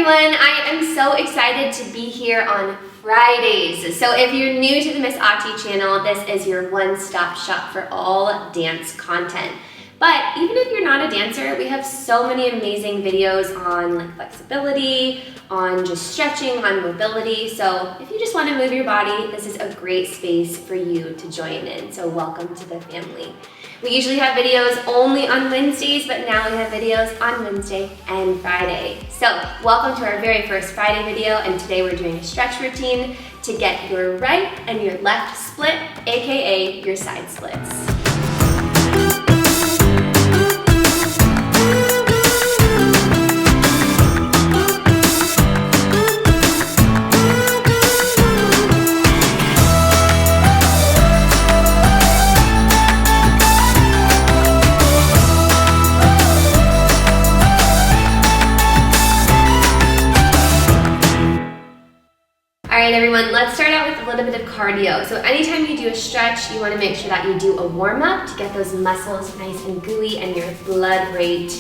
everyone, I am so excited to be here on Fridays. So if you're new to the Miss Ati channel, this is your one-stop shop for all dance content. But even if you're not a dancer, we have so many amazing videos on like flexibility, on just stretching, on mobility. So if you just want to move your body, this is a great space for you to join in. So welcome to the family. We usually have videos only on Wednesdays, but now we have videos on Wednesday and Friday. So welcome to our very first Friday video, and today we're doing a stretch routine to get your right and your left split, AKA your side splits. Alright everyone, let's start out with a little bit of cardio. So anytime you do a stretch, you want to make sure that you do a warm-up to get those muscles nice and gooey and your heart rate,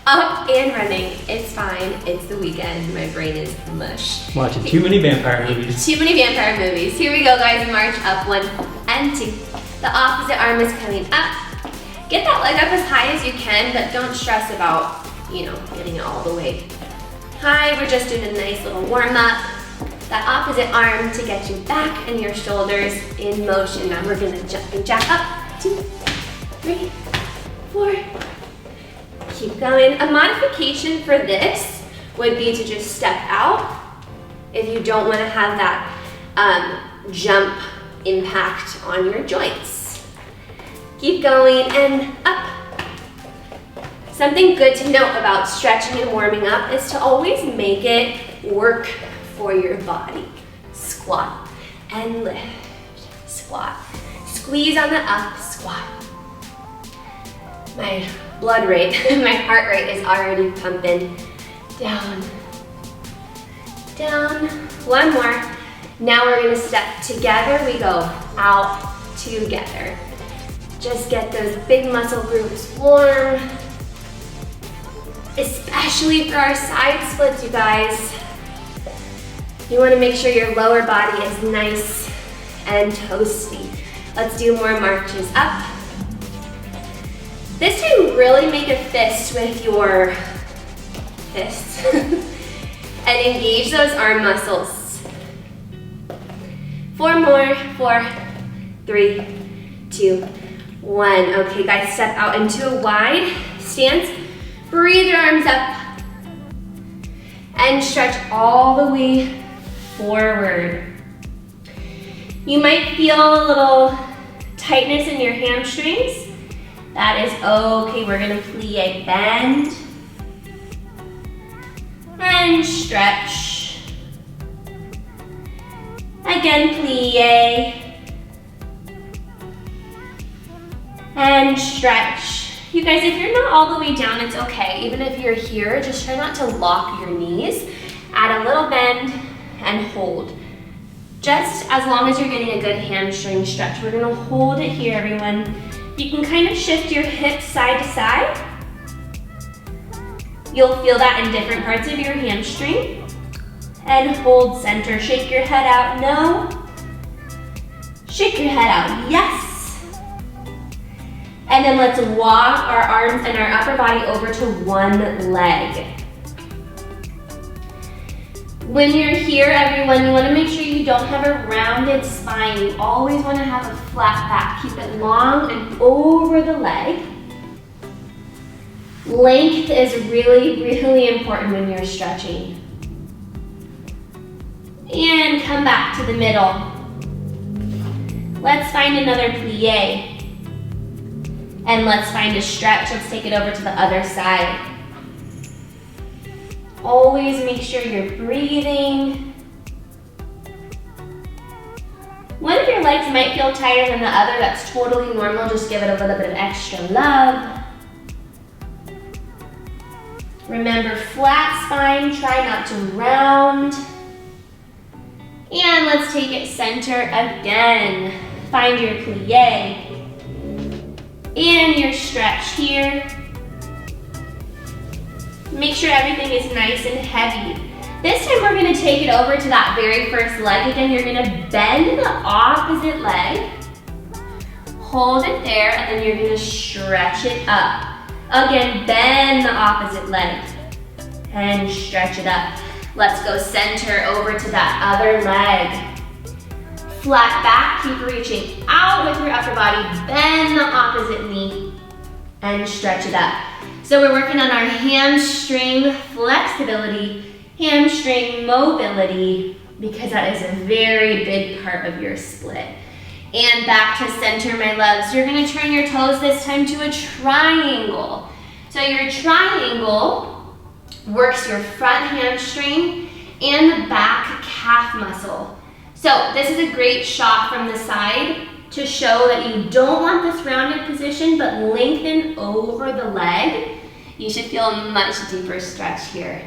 up and running. It's fine, it's the weekend, my brain is mush. Watching too many vampire movies. Too many vampire movies. Here we go guys, march up 1 and 2. The opposite arm is coming up. Get that leg up as high as you can, but don't stress about, getting it all the way high. We're just doing a nice little warm up. That opposite arm to get your back and your shoulders in motion. Now we're gonna jump and jack up. 2, 3, 4. Keep going. A modification for this would be to just step out if you don't want to have that jump impact on your joints. Keep going and up. Something good to note about stretching and warming up is to always make it work for your body. Squat and lift, squat. Squeeze on the up, squat. My blood rate, my heart rate is already pumping. Down, down. One more. Now we're gonna step together. We go out, together. Just get those big muscle groups warm. Especially for our side splits, you guys. You want to make sure your lower body is nice and toasty. Let's do more marches up. This time, really make a fist with your fists and engage those arm muscles. 4 more, 4, 3, 2, 1. Okay, guys, step out into a wide stance. Breathe your arms up and stretch all the way forward. You might feel a little tightness in your hamstrings. That is okay. We're gonna plie, bend, and stretch. Again, plie, and stretch. You guys, if you're not all the way down, it's okay. Even if you're here, just try not to lock your knees. Add a little bend and hold. Just as long as you're getting a good hamstring stretch. We're gonna hold it here, everyone. You can kind of shift your hips side to side. You'll feel that in different parts of your hamstring. And hold center. Shake your head out, no. Shake your head out, yes. And then let's walk our arms and our upper body over to one leg. When you're here, everyone, you want to make sure you don't have a rounded spine. You always want to have a flat back. Keep it long and over the leg. Length is really, really important when you're stretching. And come back to the middle. Let's find another plie. And let's find a stretch. Let's take it over to the other side. Always make sure you're breathing. One of your legs might feel tighter than the other. That's totally normal. Just give it a little bit of extra love. Remember, flat spine. Try not to round. And let's take it center again. Find your plie. And your stretch here. Make sure everything is nice and heavy. This time we're gonna take it over to that very first leg. Again, you're gonna bend the opposite leg. Hold it there, and then you're gonna stretch it up. Again, bend the opposite leg and stretch it up. Let's go center over to that other leg. Flat back, keep reaching out with your upper body, bend the opposite knee and stretch it up. So we're working on our hamstring flexibility, hamstring mobility, because that is a very big part of your split. And back to center, my loves. You're gonna turn your toes this time to a triangle. So your triangle works your front hamstring and the back calf muscle. So this is a great shot from the side to show that you don't want this rounded position, but lengthen over the leg. You should feel a much deeper stretch here.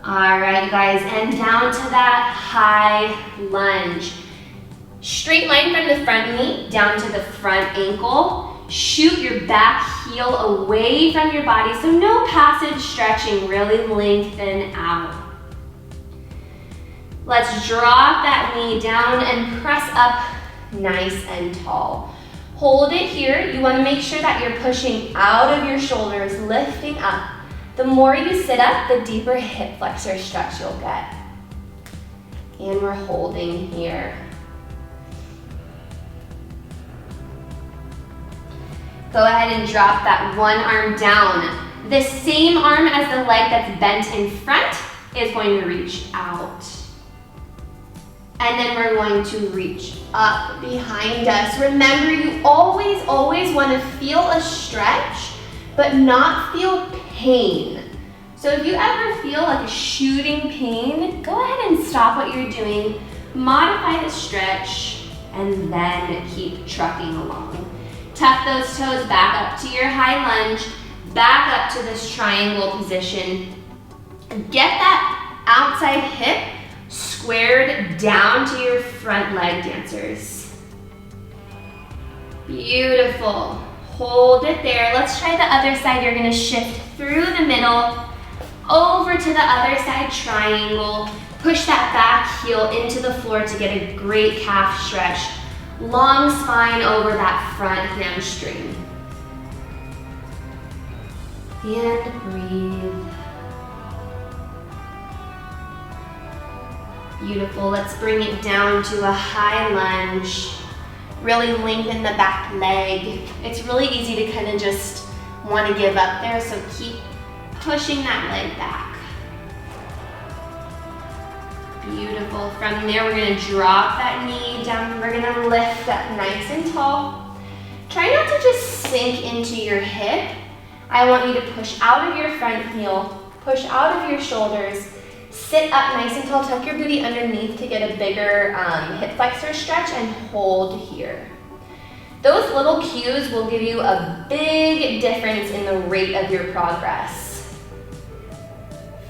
All right, you guys, and down to that high lunge. Straight line from the front knee down to the front ankle. Shoot your back heel away from your body, so no passive stretching, really lengthen out. Let's drop that knee down and press up nice and tall. Hold it here. You want to make sure that you're pushing out of your shoulders, lifting up. The more you sit up, the deeper hip flexor stretch you'll get. And we're holding here. Go ahead and drop that one arm down. The same arm as the leg that's bent in front is going to reach out. And then we're going to reach up behind us. Remember, you always want to feel a stretch, but not feel pain. So if you ever feel like a shooting pain, go ahead and stop what you're doing, modify the stretch, and then keep trucking along. Tuck those toes back up to your high lunge, back up to this triangle position. Get that outside hip squared down to your front leg, dancers. Beautiful. Hold it there. Let's try the other side. You're gonna shift through the middle, over to the other side triangle. Push that back heel into the floor to get a great calf stretch. Long spine over that front hamstring. And breathe. Beautiful. Let's bring it down to a high lunge. Really lengthen the back leg. It's really easy to kind of just want to give up there, so keep pushing that leg back. Beautiful. From there, we're going to drop that knee down. We're going to lift up nice and tall. Try not to just sink into your hip. I want you to push out of your front heel, push out of your shoulders, sit up nice and tall, tuck your booty underneath to get a bigger hip flexor stretch, and hold here. Those little cues will give you a big difference in the rate of your progress.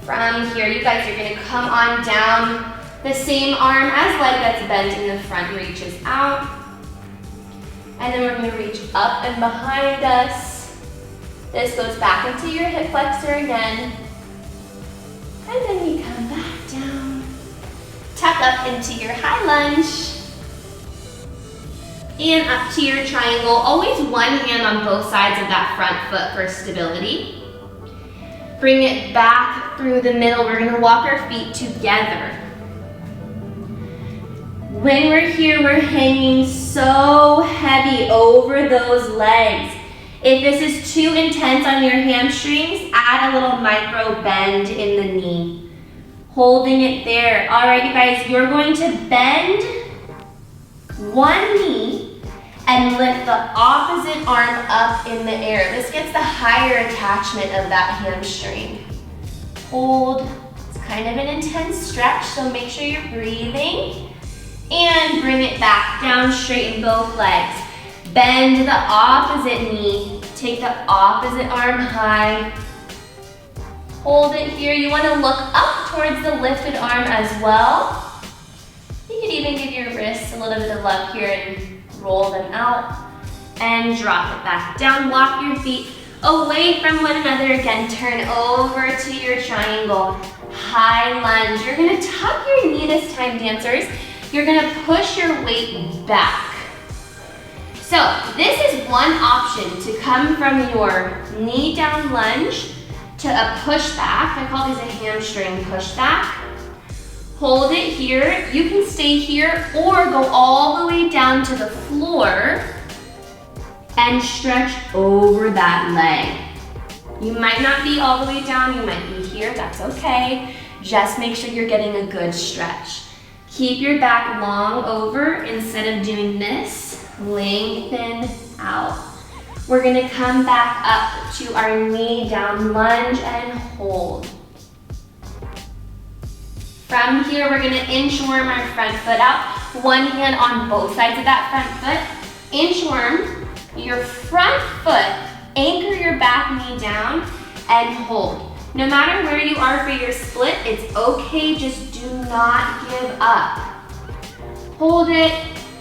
From here, you guys are gonna come on down. The same arm as leg that's bent in the front reaches out. And then we're gonna reach up and behind us. This goes back into your hip flexor again. And then you come back down. Tuck up into your high lunge. And up to your triangle. Always one hand on both sides of that front foot for stability. Bring it back through the middle. We're gonna walk our feet together. When we're here, we're hanging so heavy over those legs. If this is too intense on your hamstrings, add a little micro bend in the knee. Holding it there. All right, you guys, you're going to bend one knee and lift the opposite arm up in the air. This gets the higher attachment of that hamstring. Hold. It's kind of an intense stretch, so make sure you're breathing. And bring it back down, straighten both legs. Bend the opposite knee. Take the opposite arm high. Hold it here. You want to look up towards the lifted arm as well. You could even give your wrists a little bit of love here and roll them out. And drop it back down. Walk your feet away from one another again. Turn over to your triangle. High lunge. You're gonna tuck your knee this time, dancers. You're gonna push your weight back. So this is one option to come from your knee down lunge to a pushback. I call these a hamstring pushback. Hold it here. You can stay here or go all the way down to the floor and stretch over that leg. You might not be all the way down, you might be here, that's okay. Just make sure you're getting a good stretch. Keep your back long over instead of doing this. Lengthen out. We're gonna come back up to our knee down lunge and hold. From here, we're gonna inchworm our front foot out. One hand on both sides of that front foot. Inchworm your front foot, anchor your back knee down and hold. No matter where you are for your split, it's okay, just do not give up. Hold it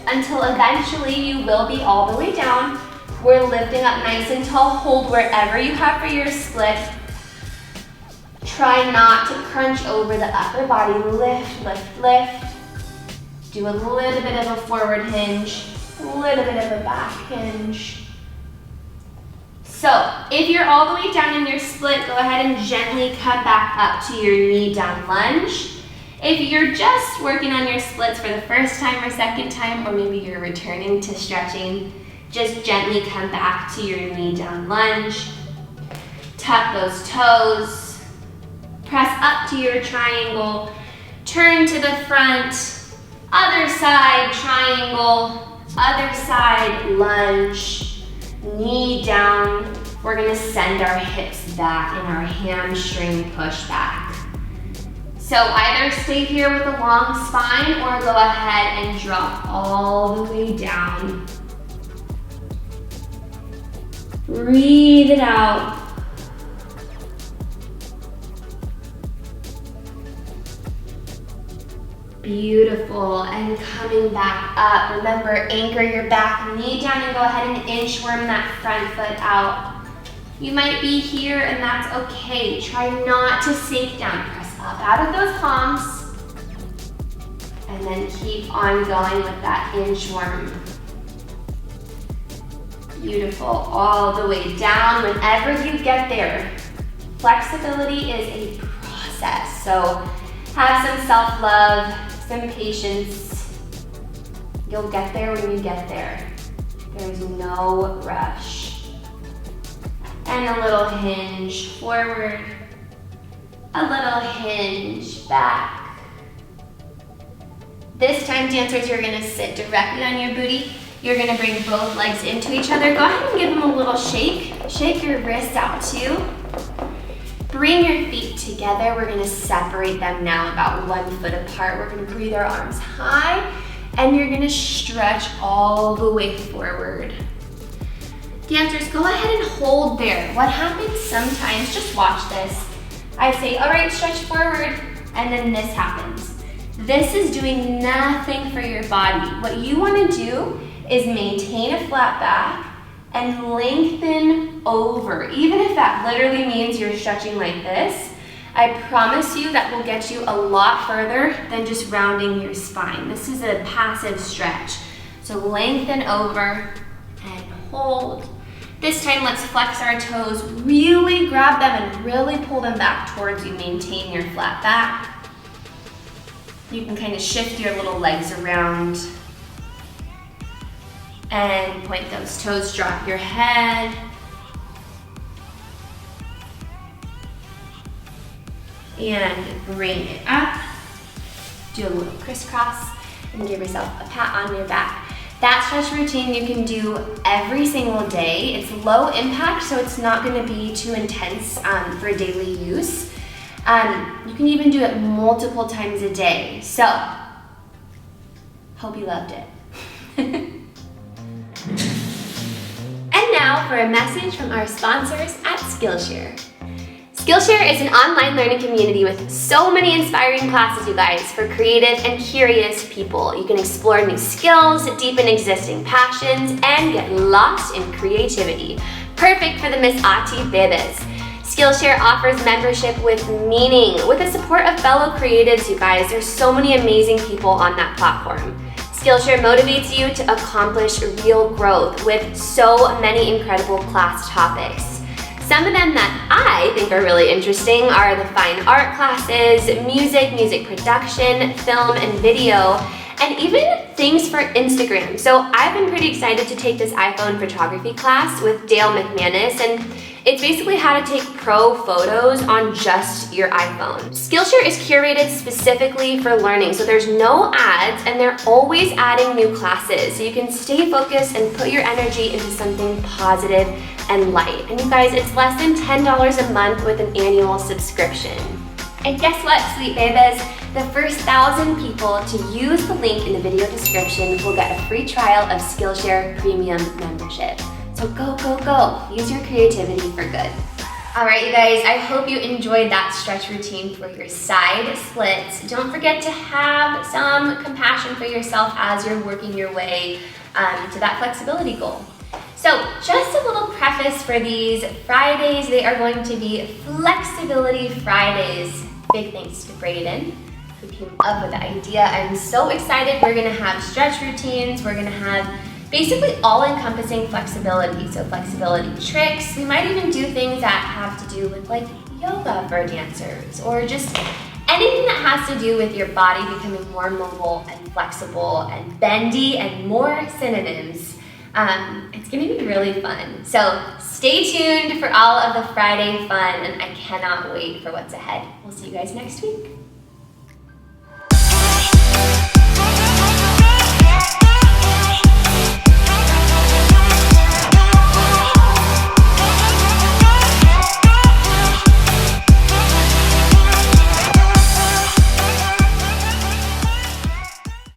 until eventually you will be all the way down. We're lifting up nice and tall. Hold wherever you have for your split. Try not to crunch over the upper body. Lift, lift, lift. Do a little bit of a forward hinge, a little bit of a back hinge. So if you're all the way down in your split, go ahead and gently come back up to your knee down lunge. If you're just working on your splits for the first time or second time, or maybe you're returning to stretching, just gently come back to your knee down lunge. Tuck those toes. Press up to your triangle. Turn to the front. Other side triangle. Other side lunge. Knee down. We're gonna send our hips back in our hamstring push back. So either stay here with a long spine or go ahead and drop all the way down. Breathe it out. Beautiful, and coming back up. Remember, anchor your back knee down and go ahead and inchworm that front foot out. You might be here and that's okay. Try not to sink down. Press up out of those palms. And then keep on going with that inchworm. Beautiful, all the way down. Whenever you get there, flexibility is a process. So have some self-love, some patience. You'll get there when you get there. There's no rush. And a little hinge forward, a little hinge back. This time, dancers, you're gonna sit directly on your booty. You're gonna bring both legs into each other. Go ahead and give them a little shake. Shake your wrists out too. Bring your feet together. We're gonna separate them now about 1 foot apart. We're gonna breathe our arms high and you're gonna stretch all the way forward. Dancers, go ahead and hold there. What happens sometimes, just watch this. I say, all right, stretch forward, and then this happens. This is doing nothing for your body. What you wanna do is maintain a flat back and lengthen over. Even if that literally means you're stretching like this, I promise you that will get you a lot further than just rounding your spine. This is a passive stretch. So lengthen over and hold. This time, let's flex our toes, really grab them and really pull them back towards you. Maintain your flat back. You can kind of shift your little legs around and point those toes, drop your head. And bring it up. Do a little crisscross and give yourself a pat on your back. That stretch routine you can do every single day. It's low impact, so it's not gonna be too intense for daily use. You can even do it multiple times a day. So, hope you loved it. And now for a message from our sponsors at Skillshare. Skillshare is an online learning community with so many inspiring classes, you guys, for creative and curious people. You can explore new skills, deepen existing passions, and get lost in creativity. Perfect for the Miss Ati bebes. Skillshare offers membership with meaning. With the support of fellow creatives, you guys, there's so many amazing people on that platform. Skillshare motivates you to accomplish real growth with so many incredible class topics. Some of them that I think are really interesting are the fine art classes, music production, film and video, and even things for Instagram. So I've been pretty excited to take this iPhone photography class with Dale McManus, and it's basically how to take pro photos on just your iPhone. Skillshare is curated specifically for learning, so there's no ads and they're always adding new classes, so you can stay focused and put your energy into something positive and light. And you guys, it's less than $10 a month with an annual subscription. And guess what, sweet babies? The first 1,000 people to use the link in the video description will get a free trial of Skillshare Premium membership. So go, go, go. Use your creativity for good. All right, you guys, I hope you enjoyed that stretch routine for your side splits. Don't forget to have some compassion for yourself as you're working your way to that flexibility goal. So just a little preface for these Fridays. They are going to be Flexibility Fridays. Big thanks to Brayden, who came up with the idea. I'm so excited. We're gonna have stretch routines. We're gonna have basically all-encompassing flexibility. So flexibility tricks. We might even do things that have to do with like yoga for dancers, or just anything that has to do with your body becoming more mobile and flexible and bendy and more synonyms. It's gonna be really fun. So stay tuned for all of the Friday fun, and I cannot wait for what's ahead. We'll see you guys next week.